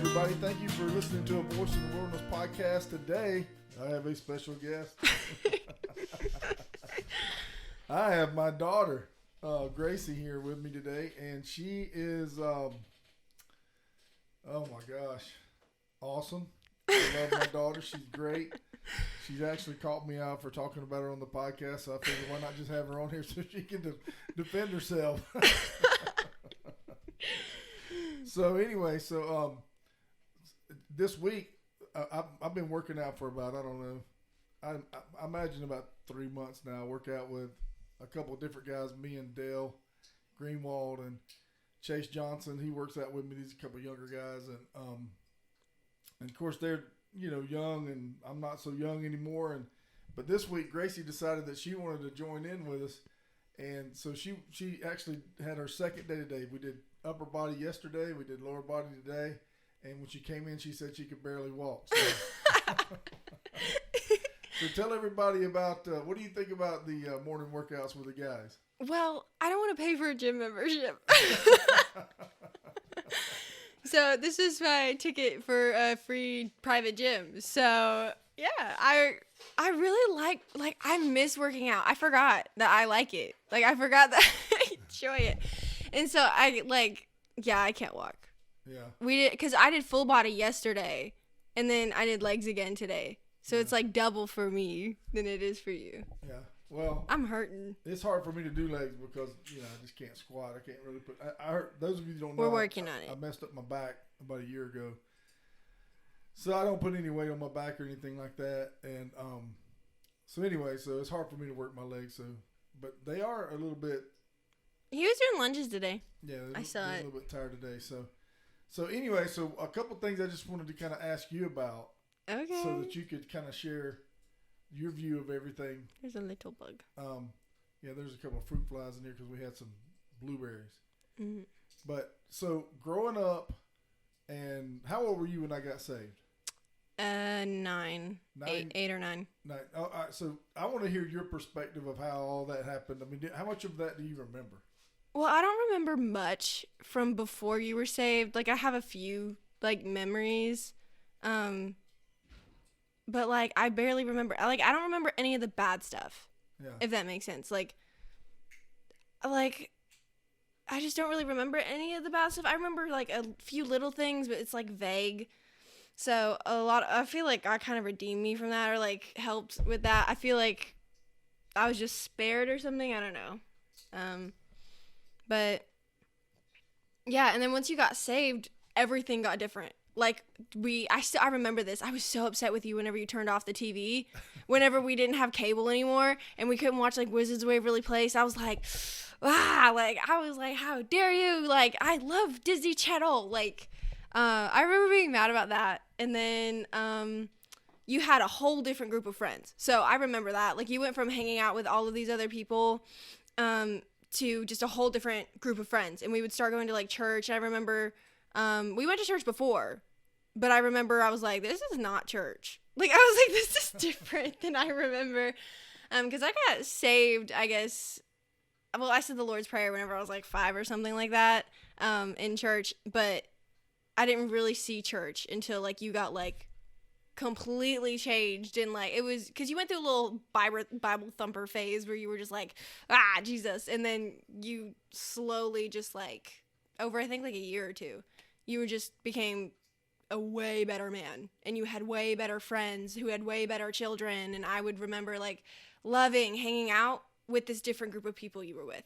everybody. Thank you for listening to a Voice in the Wilderness podcast. Today, I have a special guest. I have my daughter, Gracie, here with me today, and she is, oh my gosh, awesome. I love my daughter. She's great. She's actually called me out for talking about her on the podcast, so I figured why not just have her on here so she can defend herself. So anyway, this week I've been working out for about, I don't know, I imagine about 3 months now. I work out with a couple of different guys, me and Dale Greenwald and Chase Johnson. He works out with me. These a couple of younger guys, and of course they're young, and I'm not so young anymore. But this week Gracie decided that she wanted to join in with us, and so she actually had her second day today. We did upper body yesterday, we did lower body today, and when she came in, she said she could barely walk. So, so tell everybody about what do you think about the morning workouts with the guys? Well, I don't want to pay for a gym membership. So this is my ticket for a free private gym. So yeah, I really like I miss working out. I forgot that I like it. Like I forgot that I enjoy it. And so I can't walk. Yeah. We did, because I did full body yesterday, and then I did legs again today. So it's like double for me than it is for you. Yeah. Well, I'm hurting. It's hard for me to do legs because I just can't squat. I can't really put. I heard, those of you who don't know, we're working on it. I messed up my back about a year ago, so I don't put any weight on my back or anything like that. And so it's hard for me to work my legs. So, but they are a little bit. He was doing lunges today. Yeah, I saw they're it. a little bit tired today. So anyway, a couple things I just wanted to kind of ask you about. Okay. So that you could kind of share your view of everything. There's a little bug. Yeah, there's a couple of fruit flies in here because we had some blueberries. Mm-hmm. But so growing up, and how old were you when I got saved? 9. 8 or 9. 9. Oh, all right, so I want to hear your perspective of how all that happened. I mean, how much of that do you remember? Well, I don't remember much from before you were saved. Like I have a few memories. But I barely remember. I don't remember any of the bad stuff. Yeah. If that makes sense. I just don't really remember any of the bad stuff. I remember a few little things, but it's vague. So I feel like God kind of redeemed me from that, or helped with that. I feel like I was just spared or something. I don't know. But yeah, and then once you got saved, everything got different. I remember this. I was so upset with you whenever you turned off the TV, whenever we didn't have cable anymore and we couldn't watch Wizards of Waverly Place. I was like, I was like, how dare you? I love Disney Channel. I remember being mad about that. And then, you had a whole different group of friends. So I remember that. You went from hanging out with all of these other people, to just a whole different group of friends. And we would start going to church. And I remember, we went to church before. But I remember I was like, this is not church. I was like, this is different than I remember. Because I got saved, I guess. Well, I said the Lord's Prayer whenever I was 5 or something like that in church. But I didn't really see church until you got completely changed. And it was because you went through a little Bible thumper phase where you were just Jesus. And then you slowly just over I think a year or two, you just became a way better man, and you had way better friends who had way better children. And I would remember loving hanging out with this different group of people you were with.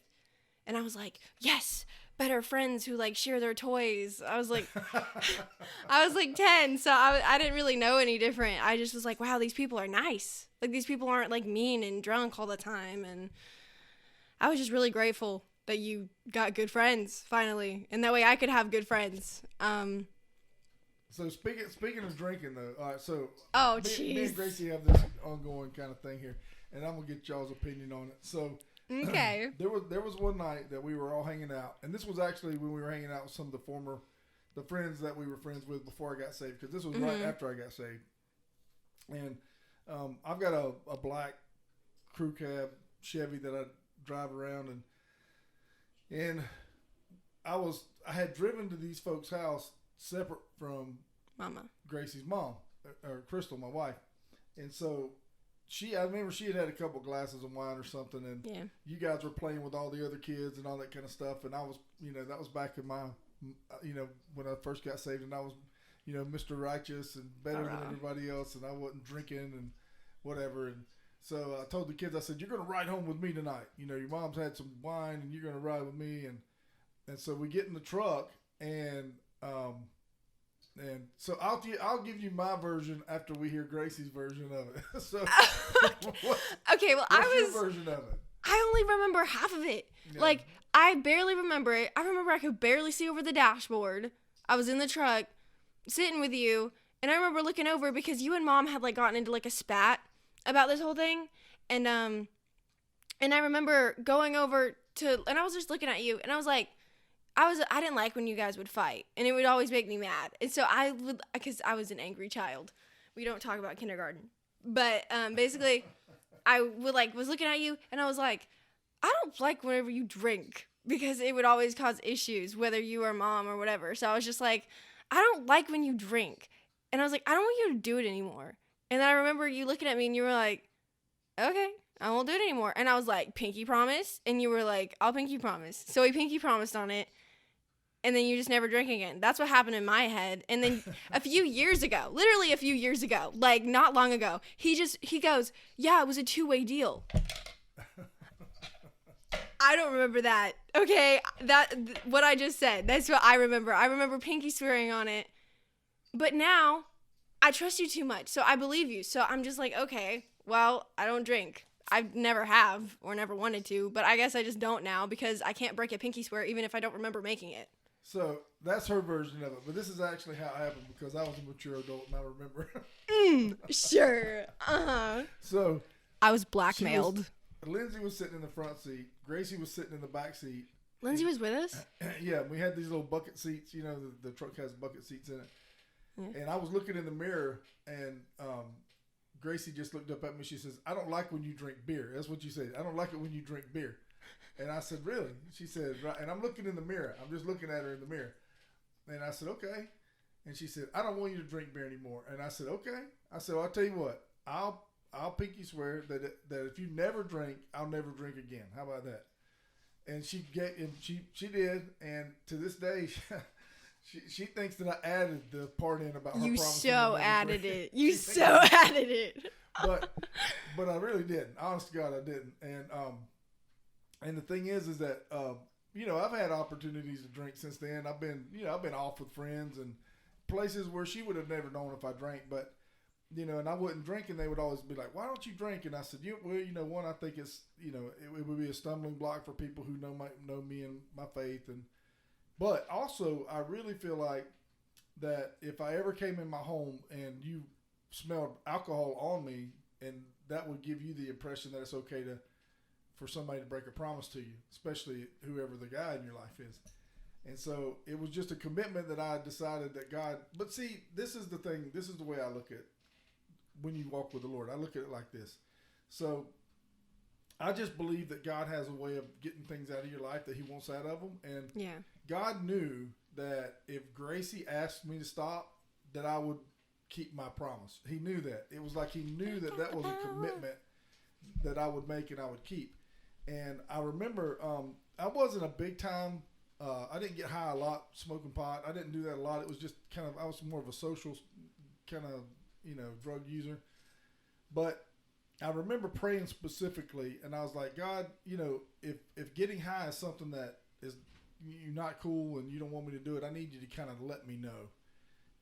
And I was like, yes, better friends who share their toys. I was I was 10, so I didn't really know any different. I just was wow, these people are nice. These people aren't mean and drunk all the time. And I was just really grateful that you got good friends finally, and that way I could have good friends. So speaking of drinking though, all right. So me and Gracie have this ongoing kind of thing here, and I'm gonna get y'all's opinion on it. So okay, there was one night that we were all hanging out, and this was actually when we were hanging out with some of the friends that we were friends with before I got saved, because this was right after I got saved. And I've got a black crew cab Chevy that I drive around, and I had driven to these folks' house separate from Mama. Gracie's mom, or Crystal, my wife. And so I remember she had a couple glasses of wine or something, and Yeah. you guys were playing with all the other kids and all that kind of stuff. And I was, that was back in my, when I first got saved, and I was, Mr. Righteous and better than everybody else, and I wasn't drinking and whatever. And so I told the kids, I said, you're going to ride home with me tonight. Your mom's had some wine, and you're going to ride with me. And so we get in the truck, and so I'll give you my version after we hear Gracie's version of it. So, okay, well, what's your version of it? I only remember half of it. Yeah. Like, I barely remember it. I remember I could barely see over the dashboard. I was in the truck, sitting with you, and I remember looking over because you and Mom had like gotten into like a spat about this whole thing, and I remember going over and I was just looking at you, and I was like, I didn't like when you guys would fight, and it would always make me mad. And so because I was an angry child. We don't talk about kindergarten. But basically, I was looking at you, and I was like, I don't like whenever you drink, because it would always cause issues, whether you or Mom or whatever. So I was just like, I don't like when you drink. And I was like, I don't want you to do it anymore. And then I remember you looking at me, and you were like, okay, I won't do it anymore. And I was like, pinky promise? And you were like, I'll pinky promise. So we pinky promised on it. And then you just never drink again. That's what happened in my head. And then literally a few years ago, like not long ago, he goes, yeah, it was a two-way deal. I don't remember that. Okay, what I just said, that's what I remember. I remember pinky swearing on it. But now, I trust you too much, so I believe you. So I'm just like, okay, well, I don't drink. I never have or never wanted to, but I guess I just don't now because I can't break a pinky swear even if I don't remember making it. So that's her version of it, but this is actually how it happened because I was a mature adult and I remember. Sure. Uh-huh. So I was blackmailed. Lindsay was sitting in the front seat. Gracie was sitting in the back seat. Lindsay was with us? Yeah, we had these little bucket seats. The truck has bucket seats in it. Yeah. And I was looking in the mirror, and Gracie just looked up at me. She says, I don't like when you drink beer. That's what you said. I don't like it when you drink beer. And I said, really? She said, right. And I'm looking in the mirror. I'm just looking at her in the mirror. And I said, okay. And she said, I don't want you to drink beer anymore. And I said, okay. I said, well, I'll tell you what. I'll pinky swear that if you never drink, I'll never drink again. How about that? And she did. And to this day, she thinks that I added the part in about her promise. You so added it. You so added it. But I really didn't. Honest to God, I didn't. And the thing is that I've had opportunities to drink since then. I've been off with friends and places where she would have never known if I drank, but and I wouldn't drink, and they would always be like, "Why don't you drink?" And I said, one, I think it's it would be a stumbling block for people who know me and my faith, but also I really feel like that if I ever came in my home and you smelled alcohol on me, and that would give you the impression that it's okay for somebody to break a promise to you, especially whoever the guy in your life is. And so it was just a commitment that I decided that God, but see, this is the thing, this is the way I look at when you walk with the Lord. I look at it like this. So I just believe that God has a way of getting things out of your life that he wants out of them. And yeah. God knew that if Gracie asked me to stop, that I would keep my promise. He knew that. It was like he knew that was a commitment that I would make and I would keep. And I remember I wasn't a big time, I didn't get high a lot smoking pot. I didn't do that a lot. It was just I was more of a social kind of, drug user. But I remember praying specifically, and I was like, God, if getting high is something that is you're not cool and you don't want me to do it, I need you to kind of let me know.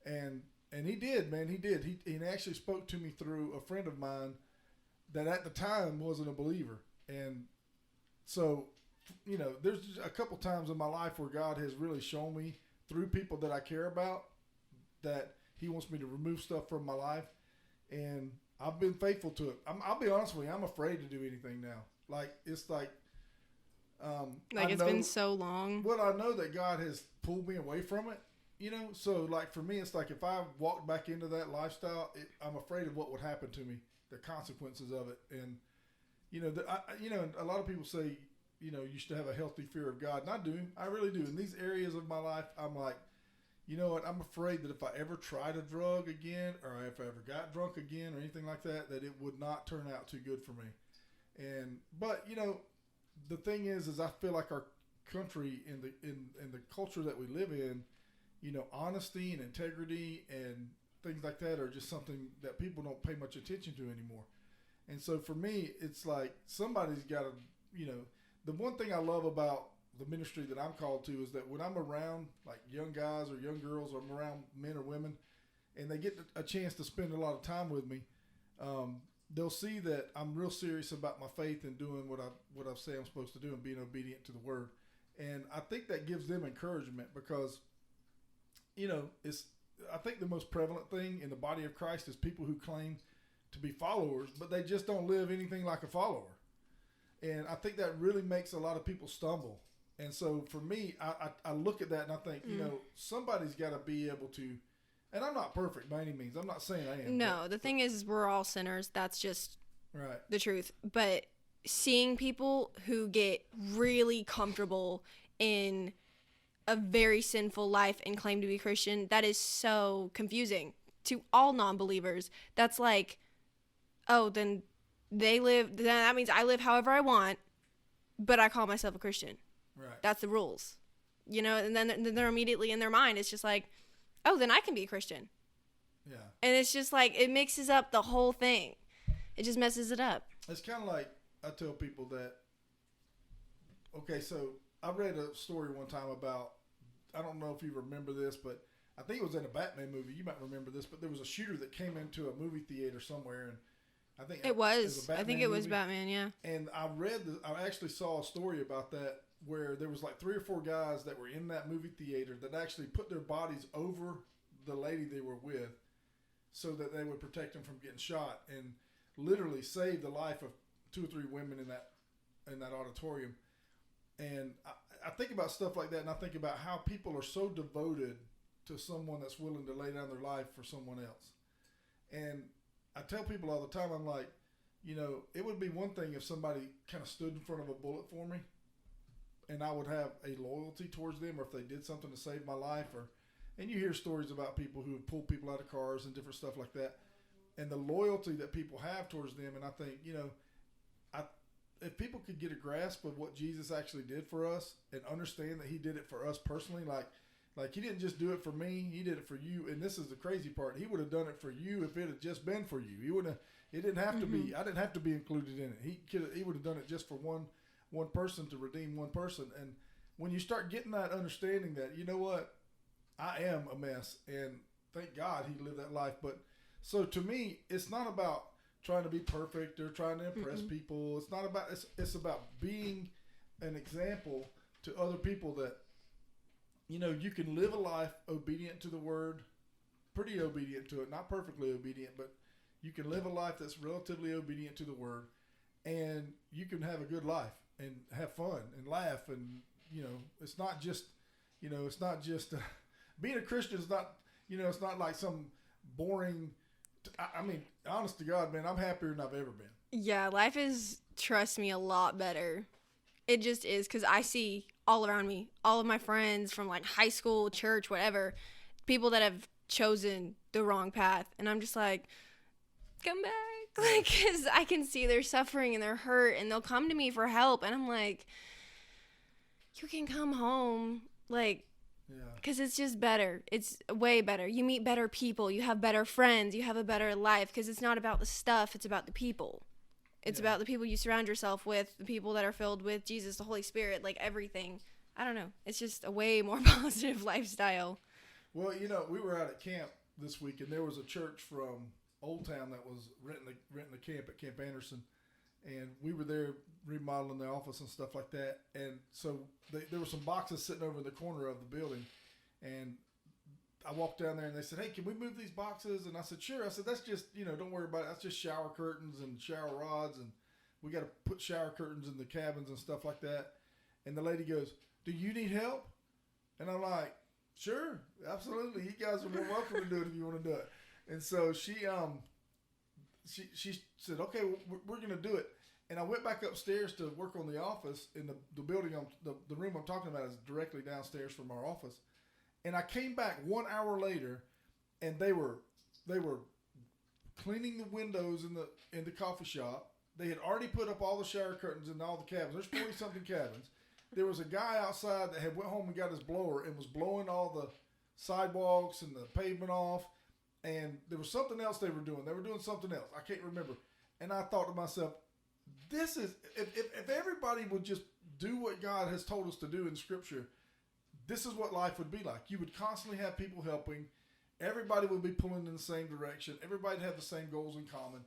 And he did, man. He did. He actually spoke to me through a friend of mine that at the time wasn't a believer. And so, there's just a couple times in my life where God has really shown me through people that I care about that he wants me to remove stuff from my life. And I've been faithful to it. I'll be honest with you. I'm afraid to do anything now. It's it's been so long. Well, I know that God has pulled me away from it, So for me, it's like if I walked back into that lifestyle, I'm afraid of what would happen to me, the consequences of it. And, a lot of people say, you should have a healthy fear of God. And I do. I really do. In these areas of my life, I'm like, you know what, I'm afraid that if I ever tried a drug again, or if I ever got drunk again or anything like that, that it would not turn out too good for me. But you know, the thing is I feel like our country in the culture that we live in, you know, honesty and integrity and things like that are just something that people don't pay much attention to anymore. And so for me, it's like somebody's got to, you know, the one thing I love about the ministry that I'm called to is that when I'm around like young guys or young girls, or I'm around men or women, and they get a chance to spend a lot of time with me, they'll see that I'm real serious about my faith and doing what I say I'm supposed to do and being obedient to the word. And I think that gives them encouragement because, you know, I think the most prevalent thing in the body of Christ is people who claim to be followers, but they just don't live anything like a follower. And I think that really makes a lot of people stumble. And so for me, I look at that and I think, you know, somebody's got to be able to, and I'm not perfect by any means. I'm not saying I am. No, the thing is we're all sinners. That's just right. The truth. But seeing people who get really comfortable in a very sinful life and claim to be Christian, that is so confusing to all non-believers. That's like, oh, then that means I live however I want, but I call myself a Christian. Right. That's the rules. You know, and then they're immediately in their mind, it's just like, oh, then I can be a Christian. Yeah. And it's just like, it mixes up the whole thing. It just messes it up. It's kind of like, I tell people that, okay, so I read a story one time about, I don't know if you remember this, but I think it was in a Batman movie. You might remember this, but there was a shooter that came into a movie theater somewhere, and I think it was Batman, yeah. And I actually saw a story about that where there was like 3 or 4 guys that were in that movie theater that actually put their bodies over the lady they were with so that they would protect them from getting shot, and literally saved the life of 2 or 3 women in that auditorium. And I think about stuff like that, and I think about how people are so devoted to someone that's willing to lay down their life for someone else. And I tell people all the time, I'm like, you know, it would be one thing if somebody kind of stood in front of a bullet for me and I would have a loyalty towards them, or if they did something to save my life, and you hear stories about people who have pulled people out of cars and different stuff like that, and the loyalty that people have towards them. And I think, you know, if people could get a grasp of what Jesus actually did for us and understand that he did it for us personally, like he didn't just do it for me, he did it for you. And this is the crazy part. He would have done it for you if it had just been for you. He wouldn't have, it didn't have to be, I didn't have to be included in it. He would have done it just for one person, to redeem one person. And when you start getting that understanding that, you know what, I am a mess, and thank God he lived that life. But so to me, it's not about trying to be perfect or trying to impress people. It's not about, it's about being an example to other people that, you know, you can live a life obedient to the word, pretty obedient to it, not perfectly obedient, but you can live a life that's relatively obedient to the word, and you can have a good life and have fun and laugh. And, you know, it's not just, being a Christian is not, you know, it's not like some boring, I mean, honest to God, man, I'm happier than I've ever been. Yeah, life is, trust me, a lot better. It just is, because I see all around me, all of my friends from like high school, church, whatever, people that have chosen the wrong path. And I'm just like, come back. Like, because I can see their suffering and their hurt, and they'll come to me for help. And I'm like, you can come home. Like, because it's just better. It's way better. You meet better people. You have better friends. You have a better life, because it's not about the stuff. It's about the people. It's about the people you surround yourself with, the people that are filled with Jesus, the Holy Spirit, like everything. I don't know. It's just a way more positive lifestyle. Well, you know, we were out at camp this week, and there was a church from Old Town that was renting the camp at Camp Anderson. And we were there remodeling the office and stuff like that. And so there were some boxes sitting over in the corner of the building. And I walked down there and they said, hey, can we move these boxes? And I said, sure. I said, that's just, you know, don't worry about it. That's just shower curtains and shower rods. And we got to put shower curtains in the cabins and stuff like that. And the lady goes, do you need help? And I'm like, sure, absolutely. You guys are more welcome to do it if you want to do it. And so she said, okay, we're going to do it. And I went back upstairs to work on the office in the building. The room I'm talking about is directly downstairs from our office. And I came back 1 hour later, and they were cleaning the windows in the coffee shop. They had already put up all the shower curtains in all the cabins. There's 40 something cabins. There was a guy outside that had went home and got his blower and was blowing all the sidewalks and the pavement off. And there was something else they were doing. They were doing something else. I can't remember. And I thought to myself, this is, if everybody would just do what God has told us to do in Scripture, this is what life would be like. You would constantly have people helping. Everybody would be pulling in the same direction. Everybody would have the same goals in common.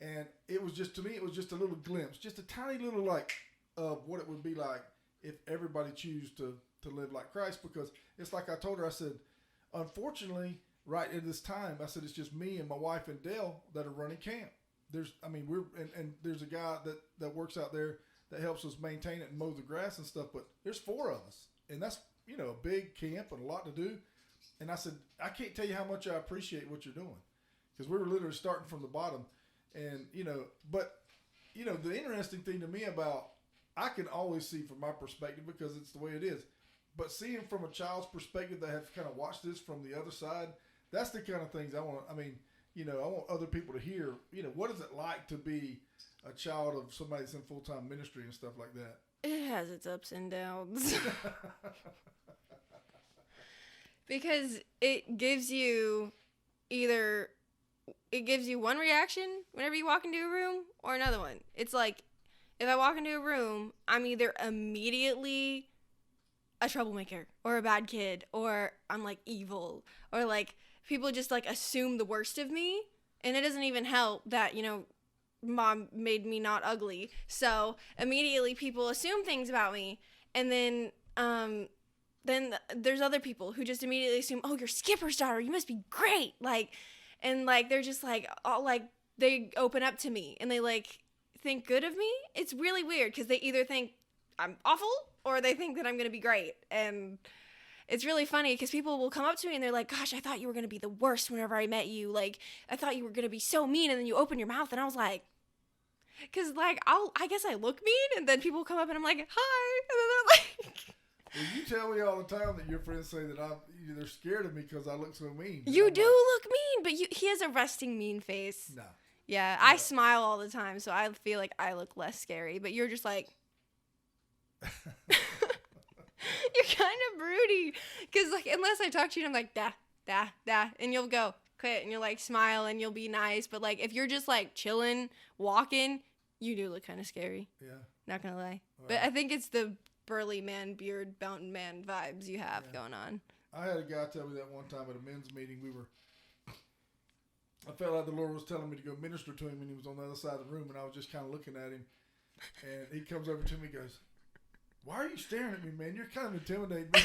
And it was just, to me, it was just a little glimpse, just a tiny little of what it would be like if everybody choose to live like Christ. Because it's like I told her, I said, unfortunately, right at this time, I said, it's just me and my wife and Dale that are running camp. There's a guy that works out there that helps us maintain it and mow the grass and stuff, but there's 4 of us. And that's, a big camp and a lot to do. And I said, I can't tell you how much I appreciate what you're doing, because we were literally starting from the bottom. And, the interesting thing to me about, I can always see from my perspective because it's the way it is, but seeing from a child's perspective that have kind of watched this from the other side, that's the kind of things I want. I want other people to hear, what is it like to be a child of somebody that's in full-time ministry and stuff like that? It has its ups and downs. Because it gives you one reaction whenever you walk into a room or another one. It's like, if I walk into a room, I'm either immediately a troublemaker or a bad kid, or I'm like evil, or like people just like assume the worst of me. And it doesn't even help that, Mom made me not ugly. So immediately people assume things about me. And then there's other people who just immediately assume, oh, you're Skipper's daughter, you must be great. They're just like, all like, they open up to me and they like think good of me. It's really weird because they either think I'm awful or they think that I'm going to be great. And it's really funny because people will come up to me and they're like, gosh, I thought you were going to be the worst whenever I met you. Like, I thought you were going to be so mean. And then you open your mouth and I was like, because like, I guess I look mean. And then people come up and I'm like, hi. And then they're like... Well, you tell me all the time that your friends say that they're scared of me because I look so mean. You do look mean, but he has a resting mean face. No. Yeah, I smile all the time, so I feel like I look less scary. But you're just like, you're kind of broody, because like unless I talk to you, and I'm like da, and you'll go quit, and you'll like smile, and you'll be nice. But like if you're just like chilling, walking, you do look kind of scary. Yeah. Not gonna lie, All but right. I think it's the burly man, beard, mountain man vibes you have going on. I had a guy tell me that one time at a men's meeting. I felt like the Lord was telling me to go minister to him, and he was on the other side of the room, and I was just kind of looking at him. And he comes over to me and goes, why are you staring at me, man? You're kind of intimidating me.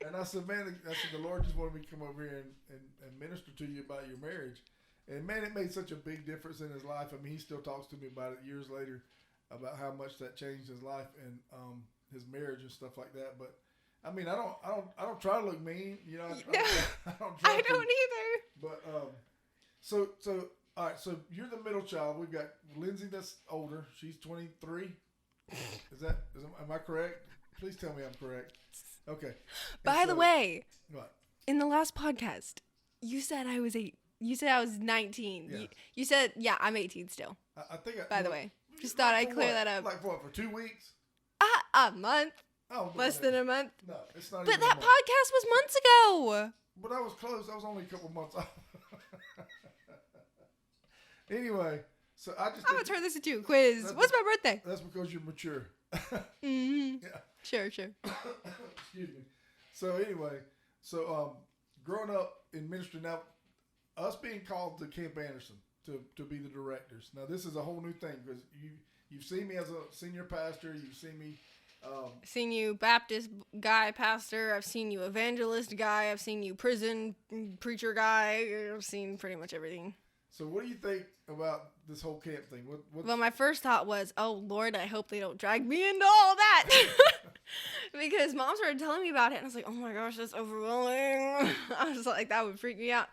And I said, the Lord just wanted me to come over here and minister to you about your marriage. And man, it made such a big difference in his life. I mean, he still talks to me about it years later, about how much that changed his life and his marriage and stuff like that. But I mean, I don't try to look mean, I don't try I don't either. But so all right, so you're the middle child. We've got Lindsay that's older. She's 23. Am I correct? Please tell me I'm correct. Okay. By the way, what? In the last podcast, you said I was 8. You said I was 19. Yeah. You said, yeah, I'm 18 still. I think. By the way, just thought I'd clear that up. Like what, for 2 weeks? A month. Oh, Less than a month. No, it's not. But even that a month. podcast was months ago. But I was close. I was only a couple months off. Anyway, so I just. I'm gonna turn this into a quiz. What's my birthday? That's because you're mature. Mm-hmm. Yeah. Sure. Excuse me. So anyway, growing up in ministry now, us being called to Camp Anderson to be the directors. Now this is a whole new thing because you've seen me as a senior pastor. You've seen me. Seen you Baptist guy pastor. I've seen you evangelist guy. I've seen you prison preacher guy. I've seen pretty much everything. So what do you think about this whole camp thing? Well, my first thought was, oh Lord, I hope they don't drag me into all that. Because Mom started telling me about it and I was like, oh my gosh, that's overwhelming. I was like, that would freak me out.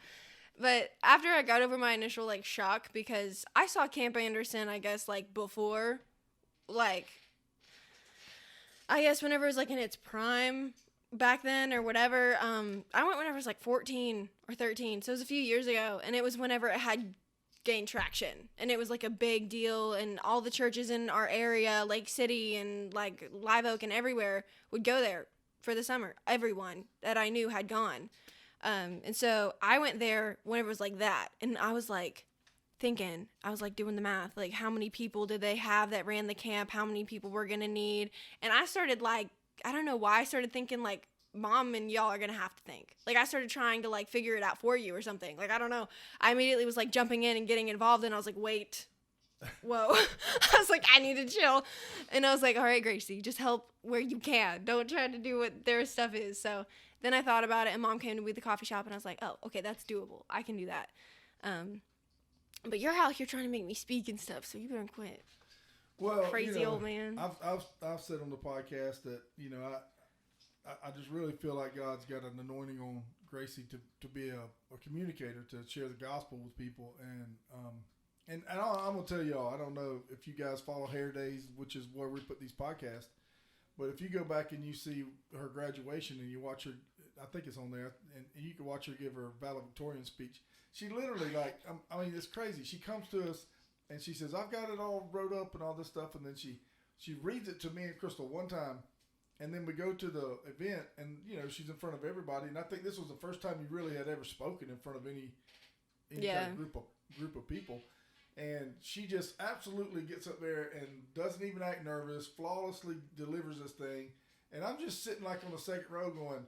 But after I got over my initial like shock, because I saw Camp Anderson, I guess like before, like I guess whenever it was like in its prime, back then or whatever. I went whenever I was like 14 or 13. So it was a few years ago. And it was whenever it had gained traction. And it was like a big deal. And all the churches in our area, Lake City and like Live Oak and everywhere, would go there for the summer. Everyone that I knew had gone. And so I went there whenever it was like that. And I was like thinking, I was like doing the math, like how many people did they have that ran the camp? How many people we're going to need? And I started like, I don't know why I started thinking like, Mom and y'all are going to have to think. Like I started trying to like figure it out for you or something. Like, I don't know. I immediately was like jumping in and getting involved, and I was like, wait, whoa. I was like, I need to chill. And I was like, all right, Gracie, just help where you can. Don't try to do what their stuff is. So then I thought about it, and Mom came to me at the coffee shop, and I was like, oh, okay, that's doable. I can do that. But you're out here trying to make me speak and stuff, so you better quit. Well, crazy old man. I've said on the podcast that, you know, I just really feel like God's got an anointing on Gracie to be a communicator, to share the gospel with people. And I'm going to tell y'all, I don't know if you guys follow Hair Days, which is where we put these podcasts, but if you go back and you see her graduation and you watch her, I think it's on there, and you can watch her give her valedictorian speech. She literally, like, I mean, it's crazy. She comes to us and she says, I've got it all wrote up and all this stuff. And then she reads it to me and Crystal one time. And then we go to the event and, you know, she's in front of everybody. And I think this was the first time you really had ever spoken in front of any kind of group of people. And she just absolutely gets up there and doesn't even act nervous, flawlessly delivers this thing. And I'm just sitting like on the second row going,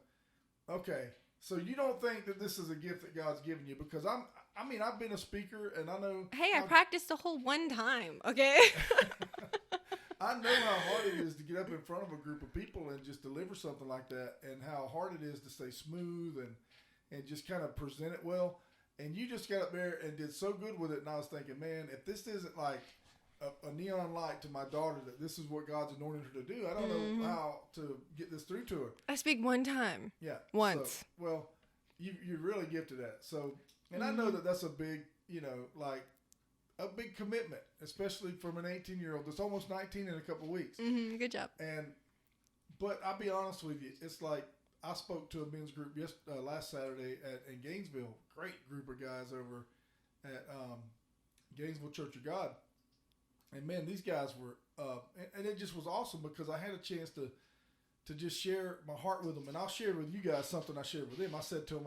okay, so you don't think that this is a gift that God's given you? Because I've been a speaker and I know. Hey, I practiced the whole one time, okay? I know how hard it is to get up in front of a group of people and just deliver something like that, and how hard it is to stay smooth and just kind of present it well. And you just got up there and did so good with it, and I was thinking, man, if this isn't like a neon light to my daughter that this is what God's anointed her to do, I don't know how to get this through to her. I speak one time. Yeah. Once. So, well, you're really gifted at it. So, and I know that that's a big, you know, like a big commitment, especially from an 18-year-old that's almost 19 in a couple of weeks. Mm-hmm. Good job. But I'll be honest with you, it's like I spoke to a men's group last Saturday in Gainesville. Great group of guys over at Gainesville Church of God. And man, these guys were, and it just was awesome because I had a chance to just share my heart with them. And I'll share with you guys something I shared with them. I said to them,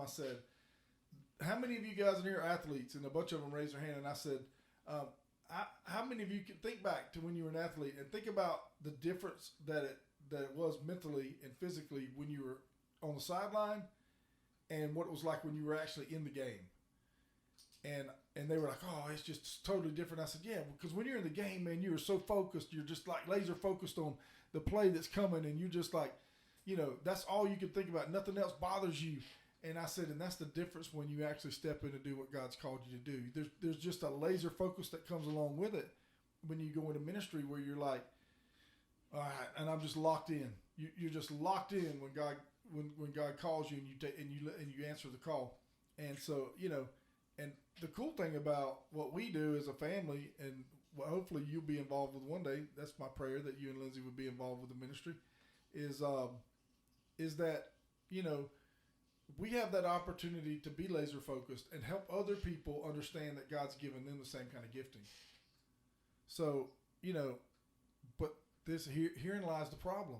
how many of you guys in here are athletes? And a bunch of them raised their hand. And I said, how many of you can think back to when you were an athlete and think about the difference that it was mentally and physically when you were on the sideline and what it was like when you were actually in the game? And they were like, oh, it's just totally different. I said, yeah, because when you're in the game, man, you are so focused. You're just like laser focused on the play that's coming. And you're just like, you know, that's all you can think about. Nothing else bothers you. And I said, and that's the difference when you actually step in to do what God's called you to do. There's just a laser focus that comes along with it when you go into ministry where you're like, all right, and I'm just locked in. You're just locked in when God calls you and you answer the call. And so, you know, and the cool thing about what we do as a family, and hopefully you'll be involved with one day, that's my prayer, that you and Lindsay would be involved with the ministry, is that, you know, we have that opportunity to be laser focused and help other people understand that God's given them the same kind of gifting. So, you know, but herein lies the problem.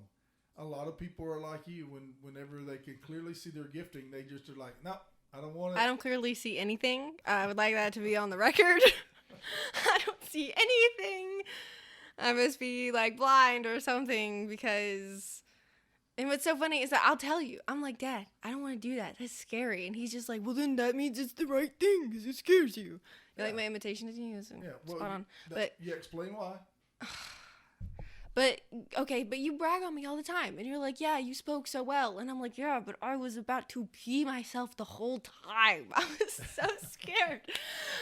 A lot of people are like you whenever they can clearly see their gifting, they just are like, no, I don't want it. I don't clearly see anything. I would like that to be on the record. I don't see anything. I must be like blind or something because... And what's so funny is that I'll tell you, I'm like, Dad, I don't want to do that. That's scary. And he's just like, well, then that means it's the right thing because it scares you. You like my imitation of you? So yeah, well, spot on. But yeah, explain why. But, okay, but you brag on me all the time. And you're like, yeah, you spoke so well. And I'm like, yeah, but I was about to pee myself the whole time. I was so scared.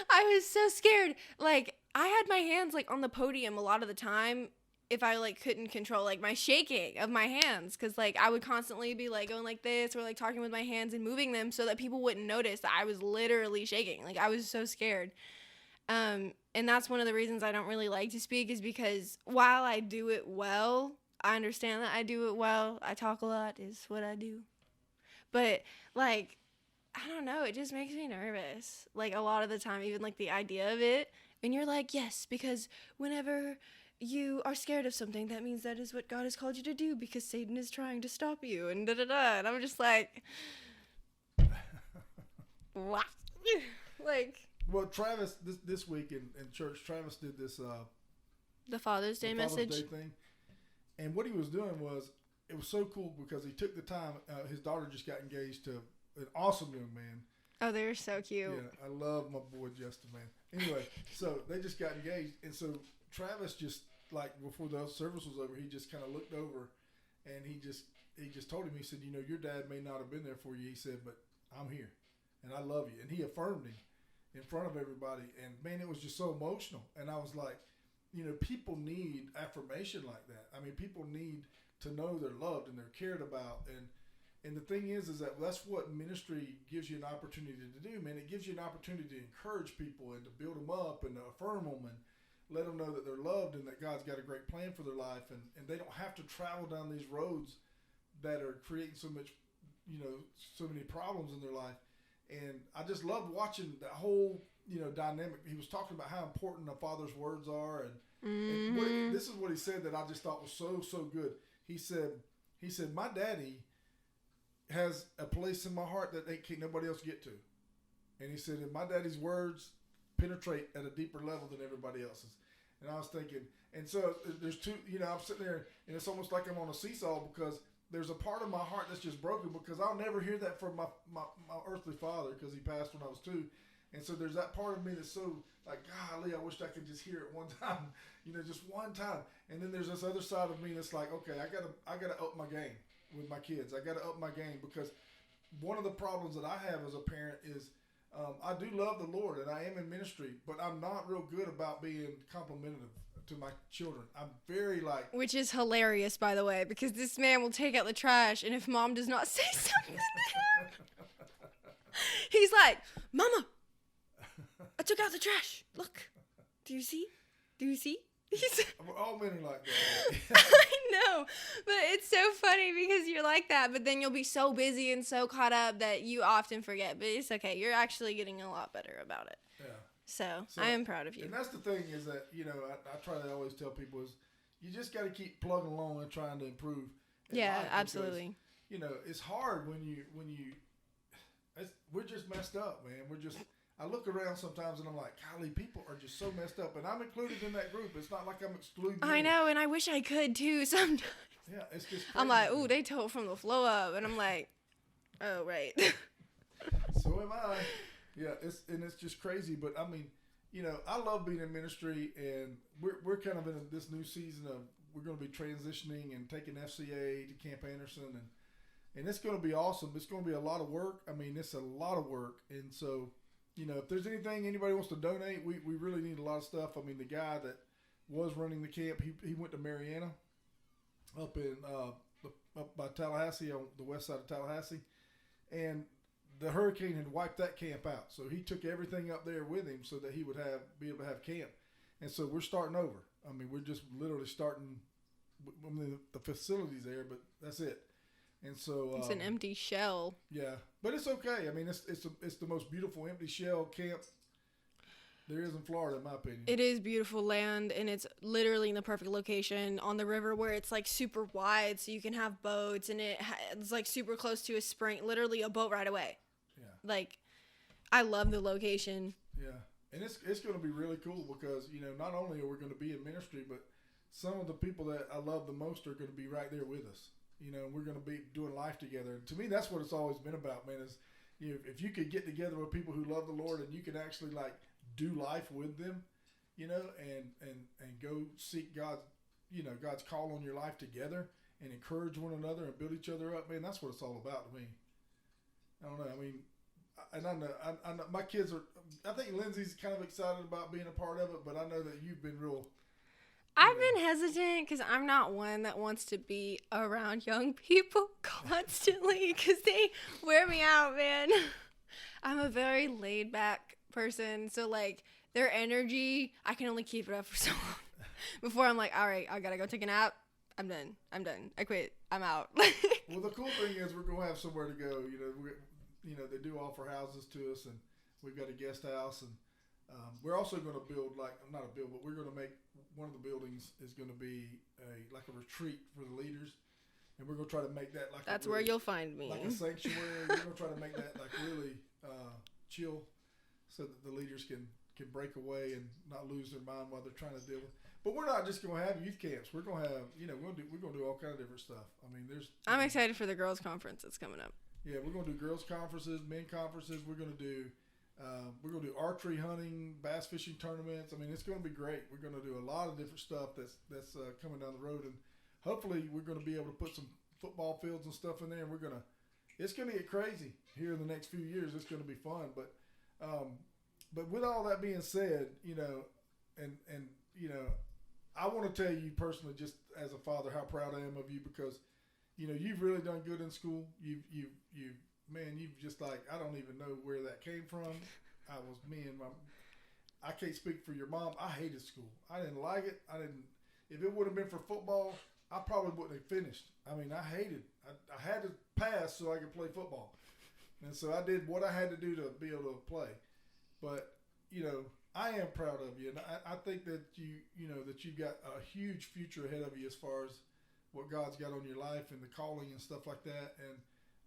I was so scared. Like, I had my hands, like, on the podium a lot of the time if I, like, couldn't control, like, my shaking of my hands. Because, like, I would constantly be, like, going like this or, like, talking with my hands and moving them so that people wouldn't notice that I was literally shaking. Like, I was so scared. And that's one of the reasons I don't really like to speak is because while I do it well, I understand that I do it well. I talk a lot is what I do. But, like, I don't know. It just makes me nervous. Like, a lot of the time, even, like, the idea of it. And you're like, yes, because whenever you are scared of something, that means that is what God has called you to do because Satan is trying to stop you. And da-da-da. And I'm just like, what? Like... Well, Travis, this week in church, Travis did this... the Father's Day message. Father's Day thing. And what he was doing was, it was so cool because he took the time. His daughter just got engaged to an awesome young man. Oh, they're so cute. Yeah, I love my boy Justin, man. Anyway, so they just got engaged. And so Travis just, like, before the service was over, he just kind of looked over and he just told him, he said, you know, your dad may not have been there for you. He said, but I'm here and I love you. And he affirmed him in front of everybody. And, man, it was just so emotional. And I was like, you know, people need affirmation like that. I mean, people need to know they're loved and they're cared about. And the thing is that that's what ministry gives you an opportunity to do, man. It gives you an opportunity to encourage people and to build them up and to affirm them and let them know that they're loved and that God's got a great plan for their life. And they don't have to travel down these roads that are creating so much, you know, so many problems in their life. And I just loved watching that whole, you know, dynamic. He was talking about how important a father's words are. And this is what he said that I just thought was so good. He said, my daddy has a place in my heart that can't nobody else get to. And he said, and my daddy's words penetrate at a deeper level than everybody else's. And I was thinking, and so there's two, you know, I'm sitting there and it's almost like I'm on a seesaw because there's a part of my heart that's just broken because I'll never hear that from my earthly father because he passed when I was 2. And so there's that part of me that's so like, golly, I wish I could just hear it one time, you know, just one time. And then there's this other side of me that's like, okay, I gotta up my game with my kids. I gotta up my game because one of the problems that I have as a parent is I do love the Lord and I am in ministry, but I'm not real good about being complimentary to my children. I'm very like... Which is hilarious, by the way, because this man will take out the trash and if mom does not say something, he's like, Mama, I took out the trash. Look. Do you see? We're all men are like that. I know. But it's so funny because you're like that, but then you'll be so busy and so caught up that you often forget. But it's okay. You're actually getting a lot better about it. Yeah. So I am proud of you. And that's the thing is that, you know, I try to always tell people is you just got to keep plugging along and trying to improve. Yeah, absolutely. Because, you know, it's hard when we're just messed up, man. I look around sometimes and I'm like, golly, people are just so messed up. And I'm included in that group. It's not like I'm excluding I know, and I wish I could too sometimes. Yeah, it's just crazy. I'm like, ooh, they told from the flow up. And I'm like, oh, right. So am I. Yeah, it's just crazy. But, I mean, you know, I love being in ministry. And we're kind of in this new season of we're going to be transitioning and taking FCA to Camp Anderson. And it's going to be awesome. It's going to be a lot of work. I mean, it's a lot of work. And so... You know, if there's anything anybody wants to donate, we really need a lot of stuff. I mean, the guy that was running the camp, he went to Marianna up by Tallahassee, on the west side of Tallahassee. And the hurricane had wiped that camp out. So he took everything up there with him so that he would be able to have camp. And so we're starting over. I mean, we're just literally starting. I mean, the facility's there, but that's it. And so it's an empty shell. Yeah, but it's okay. I mean, it's the most beautiful empty shell camp there is in Florida, in my opinion. It is beautiful land, and it's literally in the perfect location on the river where it's like super wide, so you can have boats, and it's like super close to a spring, literally a boat ride away. Yeah. Like, I love the location. Yeah, and it's going to be really cool because, you know, not only are we going to be in ministry, but some of the people that I love the most are going to be right there with us. You know, we're going to be doing life together. And to me, that's what it's always been about, man, is, you know, if you could get together with people who love the Lord and you can actually, like, do life with them, you know, and go seek God's call on your life together and encourage one another and build each other up, man, that's what it's all about to me. I don't know. I mean, and I know my kids are, I think Lindsay's kind of excited about being a part of it, but I know that you've been real. I've been hesitant because I'm not one that wants to be around young people constantly because they wear me out, man. I'm a very laid back person. So, like, their energy, I can only keep it up for so long before I'm like, all right, I got to go take a nap. I'm done. I quit. I'm out. Well, the cool thing is we're going to have somewhere to go. They do offer houses to us, and we've got a guest house, and we're also going to build but we're going to make one of the buildings is going to be a retreat for the leaders, and we're going to try to make that like that's where you'll find me, like a sanctuary. We're going to try to make that like really chill, so that the leaders can break away and not lose their mind while they're trying to deal with. But we're not just going to have youth camps. We're going to have we're going to do all kind of different stuff. I mean, I'm excited for the girls' conference that's coming up. Yeah, we're going to do girls' conferences, men conferences. We're going to do archery, hunting, bass fishing tournaments. I mean, it's going to be great. We're going to do a lot of different stuff that's coming down the road, and hopefully we're going to be able to put some football fields and stuff in there. And it's going to get crazy here in the next few years. It's going to be fun, but with all that being said, I want to tell you personally, just as a father, how proud I am of you, because you've really done good in school. You've just like, I don't even know where that came from. I can't speak for your mom. I hated school. I didn't like it. If it would have been for football, I probably wouldn't have finished. I mean, I hated. I had to pass so I could play football, and so I did what I had to do to be able to play. But I am proud of you, and I think that that you've got a huge future ahead of you as far as what God's got on your life and the calling and stuff like that. And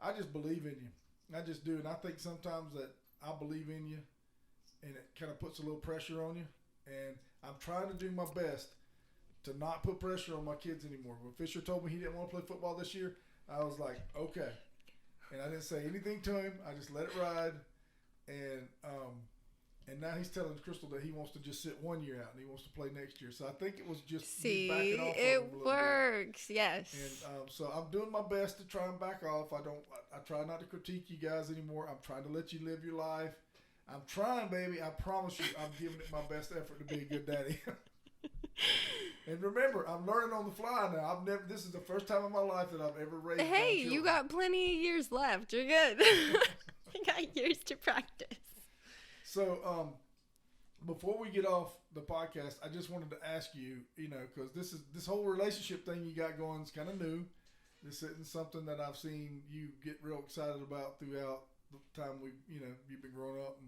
I just believe in you. I just do, and I think sometimes that I believe in you, and it kind of puts a little pressure on you. And I'm trying to do my best to not put pressure on my kids anymore. When Fisher told me he didn't want to play football this year, I was like, okay. And I didn't say anything to him. I just let it ride. And now he's telling Crystal that he wants to just sit 1 year out and he wants to play next year. So I think it was just backing off. It works, yes. And so I'm doing my best to try and back off. I try not to critique you guys anymore. I'm trying to let you live your life. I'm trying, baby. I promise you, I'm giving it my best effort to be a good daddy. And remember, I'm learning on the fly now. This is the first time in my life that I've ever raised. Hey, you got plenty of years left. You're good. You got years to practice. So, before we get off the podcast, I just wanted to ask you, because this whole relationship thing you got going is kind of new. This isn't something that I've seen you get real excited about throughout the time you've been growing up.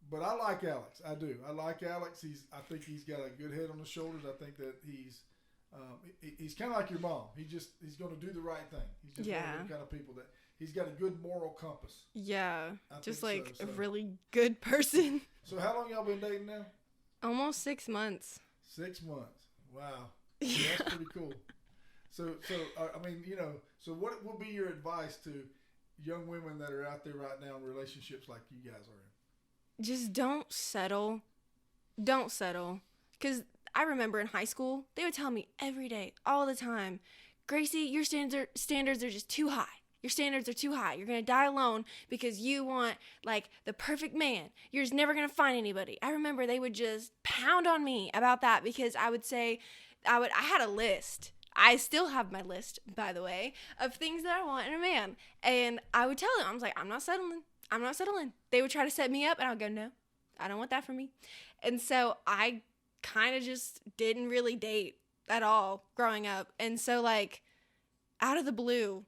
But I like Alex. I do. I like Alex. I think he's got a good head on his shoulders. I think that he's kind of like your mom. He's going to do the right thing. He's just one of the kind of people that he's got a good moral compass. Yeah, just like a really good person. So how long y'all been dating now? Almost 6 months. 6 months. Wow. Yeah, that's pretty cool. So so what would be your advice to young women that are out there right now in relationships like you guys are in? Just don't settle. Don't settle. Because I remember in high school, they would tell me every day, all the time, Gracie, your standards are just too high. Your standards are too high. You're going to die alone because you want, like, the perfect man. You're just never going to find anybody. I remember they would just pound on me about that because I would say, I had a list. I still have my list, by the way, of things that I want in a man. And I would tell them, I was like, I'm not settling. I'm not settling. They would try to set me up, and I would go, no, I don't want that for me. And so I kind of just didn't really date at all growing up. And so, like, out of the blue,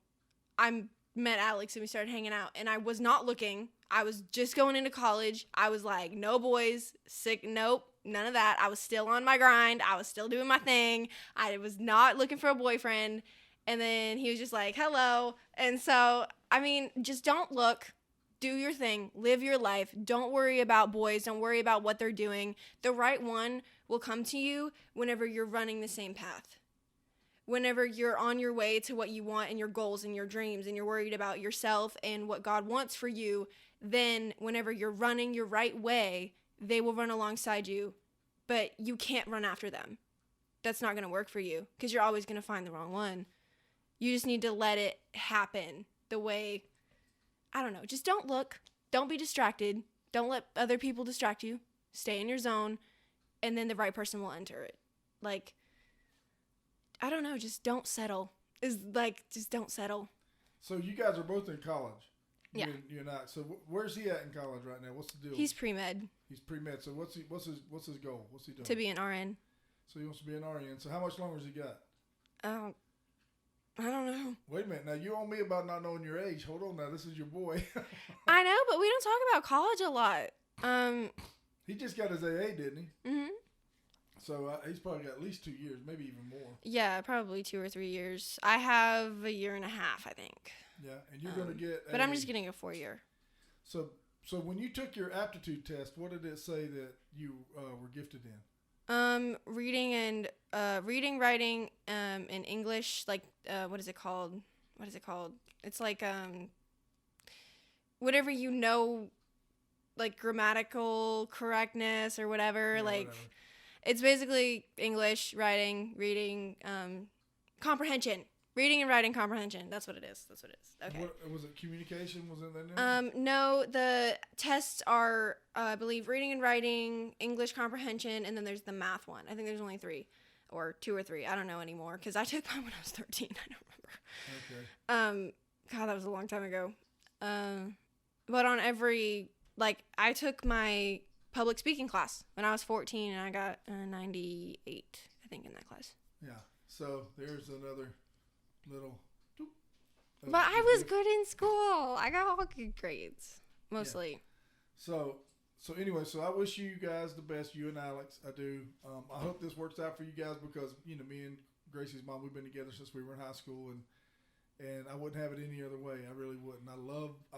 I met Alex and we started hanging out, and I was not looking. I was just going into college. I was like, no boys, sick, nope, none of that. I was still on my grind. I was still doing my thing. I was not looking for a boyfriend. And then he was just like, hello. And so, I mean, just don't look. Do your thing. Live your life. Don't worry about boys. Don't worry about what they're doing. The right one will come to you whenever you're running the same path. Whenever you're on your way to what you want and your goals and your dreams and you're worried about yourself and what God wants for you, then whenever you're running your right way, they will run alongside you, but you can't run after them. That's not going to work for you because you're always going to find the wrong one. You just need to let it happen the way, I don't know, just don't look. Don't be distracted. Don't let other people distract you. Stay in your zone, and then the right person will enter it. Like, I don't know, just don't settle. Just don't settle. So you guys are both in college. Yeah. You're not. So where's he at in college right now? What's the deal? He's pre-med. He's pre-med. So what's his goal? What's he doing? To be an RN. So he wants to be an RN. So how much longer has he got? Oh, I don't know. Wait a minute. Now, you on me about not knowing your age. Hold on now. This is your boy. I know, but we don't talk about college a lot. He just got his AA, didn't he? Mhm. So he's probably got at least 2 years, maybe even more. Yeah, probably 2 or 3 years. I have a year and a half, I think. Yeah, and you're going to get But I'm just getting a 4-year. So when you took your aptitude test, what did it say that you were gifted in? Reading, writing, in English, like, what is it called? It's like, whatever you know, like grammatical correctness or whatever. Yeah, like, whatever. It's basically English, writing, reading, comprehension. Reading and writing comprehension. That's what it is. Okay. What, was it communication? Was it in there? No, the tests are, I believe, reading and writing, English comprehension, and then there's the math one. I think there's only 3 or 2 or 3. I don't know anymore because I took mine when I was 13. I don't remember. Okay. God, that was a long time ago. But on every, like, I took my public speaking class when I was 14 and I got 98, I think, in that class. Yeah. So there's another little. But I was good in school. I got all good grades, mostly. Yeah. So anyway, so I wish you guys the best, you and Alex. I do. I hope this works out for you guys because, me and Gracie's mom, we've been together since we were in high school, and I wouldn't have it any other way. I really wouldn't. I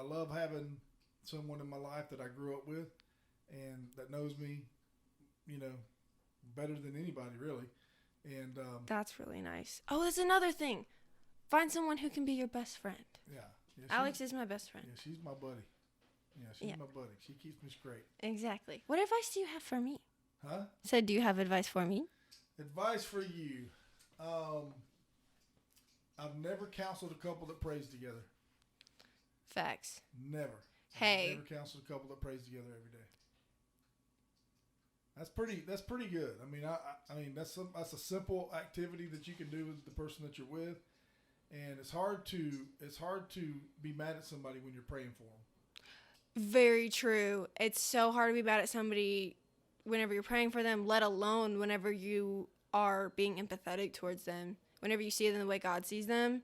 love having someone in my life that I grew up with and that knows me, better than anybody, really. And that's really nice. Oh, that's another thing. Find someone who can be your best friend. Yeah. Alex is my best friend. Yeah, she's my buddy. Yeah, she's my buddy. She keeps me straight. Exactly. What advice do you have for me? Huh? So, do you have advice for me? Advice for you. I've never counseled a couple that prays together. Facts. Never. Hey. I've never counseled a couple that prays together every day. That's pretty good. I mean, that's a simple activity that you can do with the person that you're with, and it's hard to be mad at somebody when you're praying for them. Very true. It's so hard to be mad at somebody whenever you're praying for them, let alone whenever you are being empathetic towards them. Whenever you see them the way God sees them,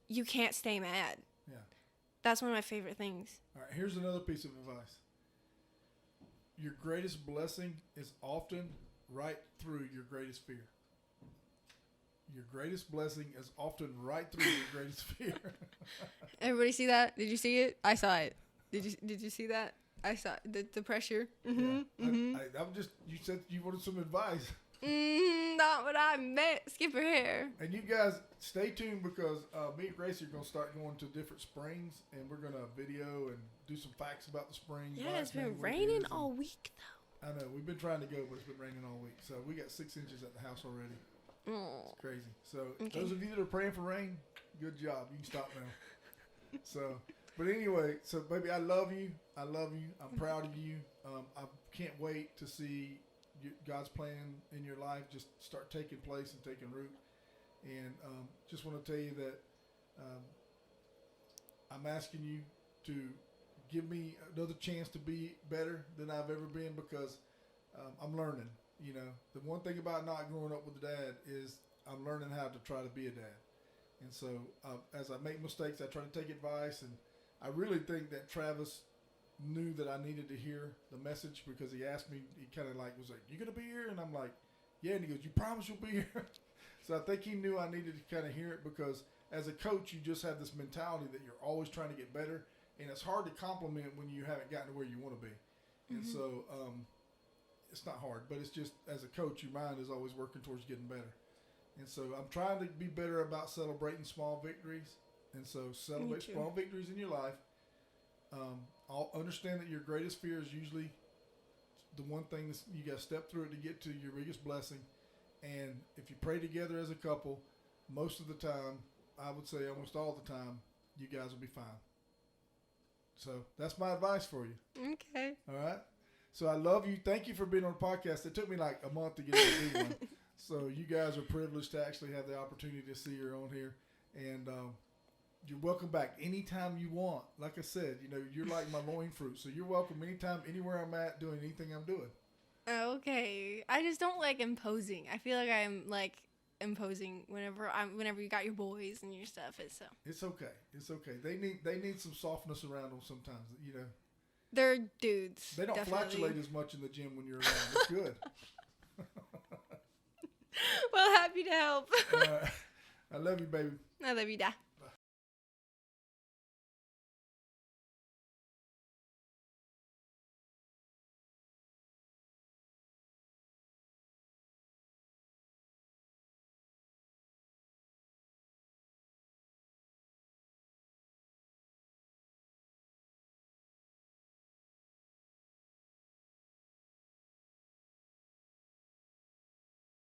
you can't stay mad. Yeah. That's one of my favorite things. All right, here's another piece of advice. Your greatest blessing is often right through your greatest fear. Your greatest blessing is often right through your greatest fear. Everybody see that? Did you see it? I saw it. Did you see that? I saw the pressure. Mm-hmm. Yeah. Mm-hmm. I'm just, you said you wanted some advice. Not what I meant. Skipper hair. And you guys stay tuned because me and Gracie are going to start going to different springs, and we're going to video and do some facts about the springs. Yeah, it's been raining all week though. I know. We've been trying to go, but it's been raining all week. So we got 6 inches at the house already. Oh. It's crazy. So Okay. those of you that are praying for rain, good job. You can stop now. So, but anyway, so baby, I love you. I love you. I'm proud of you. I can't wait to see God's plan in your life just start taking place and taking root. And just want to tell you that I'm asking you to give me another chance to be better than I've ever been because I'm learning. The one thing about not growing up with a dad is I'm learning how to try to be a dad. And so as I make mistakes, I try to take advice. And I really think that Travis knew that I needed to hear the message because he asked me, he kind of was like, you going to be here? And I'm like, yeah. And he goes, you promise you'll be here? So I think he knew I needed to kind of hear it because as a coach, you just have this mentality that you're always trying to get better. And it's hard to compliment when you haven't gotten to where you want to be. And so it's not hard, but it's just as a coach, your mind is always working towards getting better. And so I'm trying to be better about celebrating small victories. And so celebrate small victories in your life. I'll understand that your greatest fear is usually the one thing that you got to step through it to get to your biggest blessing. And if you pray together as a couple, most of the time, I would say almost all the time, you guys will be fine. So that's my advice for you. Okay. All right. So I love you. Thank you for being on the podcast. It took me like a month to get to do one. So you guys are privileged to actually have the opportunity to see her on here. And you're welcome back anytime you want. Like I said, you're like my loin fruit. So you're welcome anytime, anywhere I'm at, doing anything I'm doing. Okay. I just don't like imposing. I feel like I'm like imposing whenever you got your boys and your stuff. So it's okay. It's okay. They need some softness around them sometimes. You know, they're dudes. They don't definitely. flatulate as much in the gym when you're around. It's good. Well, happy to help. I love you, baby. I love you, Dad.